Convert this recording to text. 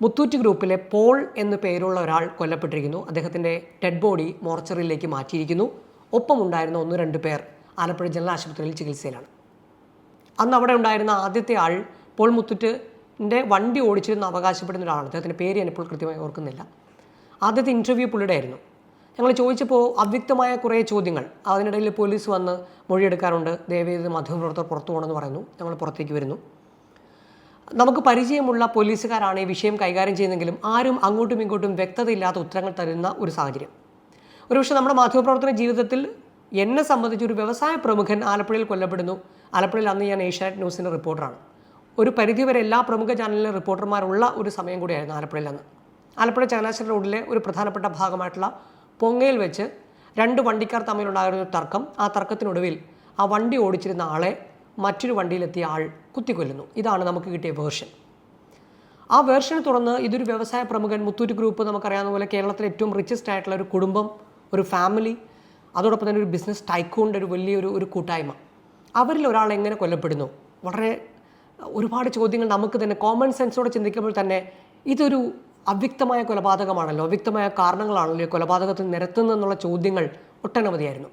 മുത്തൂറ്റ് ഗ്രൂപ്പിലെ പോൾ എന്നു പേരുള്ള ഒരാൾ കൊല്ലപ്പെട്ടിരിക്കുന്നു. അദ്ദേഹത്തിൻ്റെ ഡെഡ് ബോഡി മോർച്ചറിയിലേക്ക് മാറ്റിയിരിക്കുന്നു. ഒപ്പമുണ്ടായിരുന്ന 1-2 പേർ ആലപ്പുഴ ജനറൽ ആശുപത്രിയിൽ ചികിത്സയിലാണ്. അന്ന് അവിടെ ഉണ്ടായിരുന്ന ആദ്യത്തെ ആൾ പോൾ മുത്തൂറ്റിൻ്റെ വണ്ടി ഓടിച്ചിരുന്ന് അവകാശപ്പെടുന്ന ഒരാളാണ്. അദ്ദേഹത്തിൻ്റെ പേര് ഞാനിപ്പോൾ കൃത്യമായി ഓർക്കുന്നില്ല. ആദ്യത്തെ ഇൻ്റർവ്യൂ പുള്ളിയുടെ ആയിരുന്നു. ഞങ്ങൾ ചോദിച്ചപ്പോൾ അവ്യക്തമായ കുറേ ചോദ്യങ്ങൾ. അതിനിടയിൽ പോലീസ് വന്ന് മൊഴിയെടുക്കാറുണ്ട്. ദയവേത് മാധ്യമപ്രവർത്തകർ പുറത്തു പോകണമെന്ന് പറയുന്നു. ഞങ്ങൾ പുറത്തേക്ക് വരുന്നു. നമുക്ക് പരിചയമുള്ള പോലീസുകാരാണ് ഈ വിഷയം കൈകാര്യം ചെയ്യുന്നതെങ്കിലും ആരും അങ്ങോട്ടും ഇങ്ങോട്ടും വ്യക്തതയില്ലാത്ത ഉത്തരങ്ങൾ തരുന്ന ഒരു സാഹചര്യം. ഒരുപക്ഷെ നമ്മുടെ മാധ്യമപ്രവർത്തന ജീവിതത്തിൽ എന്നെ സംബന്ധിച്ച് ഒരു വ്യവസായ പ്രമുഖൻ ആലപ്പുഴയിൽ കൊല്ലപ്പെടുന്നു. ആലപ്പുഴയിൽ അന്ന് ഞാൻ ഏഷ്യാനെറ്റ് ന്യൂസിൻ്റെ റിപ്പോർട്ടറാണ്. ഒരു പരിധിവരെ എല്ലാ പ്രമുഖ ചാനലിലെ റിപ്പോർട്ടർമാരുള്ള ഒരു സമയം കൂടിയായിരുന്നു ആലപ്പുഴയിൽ അന്ന്. ആലപ്പുഴ ചങ്ങനാശ്ശേരി റോഡിലെ ഒരു പ്രധാനപ്പെട്ട ഭാഗമായിട്ടുള്ള പൊങ്ങയിൽ വെച്ച് 2 വണ്ടിക്കാർ തമ്മിലുണ്ടായിരുന്ന ഒരു തർക്കം. ആ തർക്കത്തിനൊടുവിൽ ആ വണ്ടി ഓടിച്ചിരുന്ന ആളെ മറ്റൊരു വണ്ടിയിലെത്തിയ ആൾ കുത്തിക്കൊല്ലുന്നു. ഇതാണ് നമുക്ക് കിട്ടിയ വേർഷൻ. ആ വേർഷനെ തുടർന്ന് ഇതൊരു വ്യവസായ പ്രമുഖൻ, മുത്തൂറ്റ് ഗ്രൂപ്പ് നമുക്കറിയാവുന്ന പോലെ കേരളത്തിലെ ഏറ്റവും റിച്ചസ്റ്റ് ആയിട്ടുള്ള ഒരു കുടുംബം, ഒരു ഫാമിലി, അതോടൊപ്പം തന്നെ ഒരു ബിസിനസ് ടൈക്കൂണിൻ്റെ ഒരു വലിയൊരു കൂട്ടായ്മ. അവരിൽ ഒരാൾ എങ്ങനെ കൊല്ലപ്പെടുന്നു? വളരെ ഒരുപാട് ചോദ്യങ്ങൾ നമുക്ക് തന്നെ കോമൺ സെൻസോടെ ചിന്തിക്കുമ്പോൾ തന്നെ ഇതൊരു അവ്യക്തമായ കൊലപാതകമാണല്ലോ, അവ്യക്തമായ കാരണങ്ങളാണല്ലോ കൊലപാതകത്തിൽ നിരത്തുന്നതെന്നുള്ള ചോദ്യങ്ങൾ ഒട്ടനവധിയായിരുന്നു.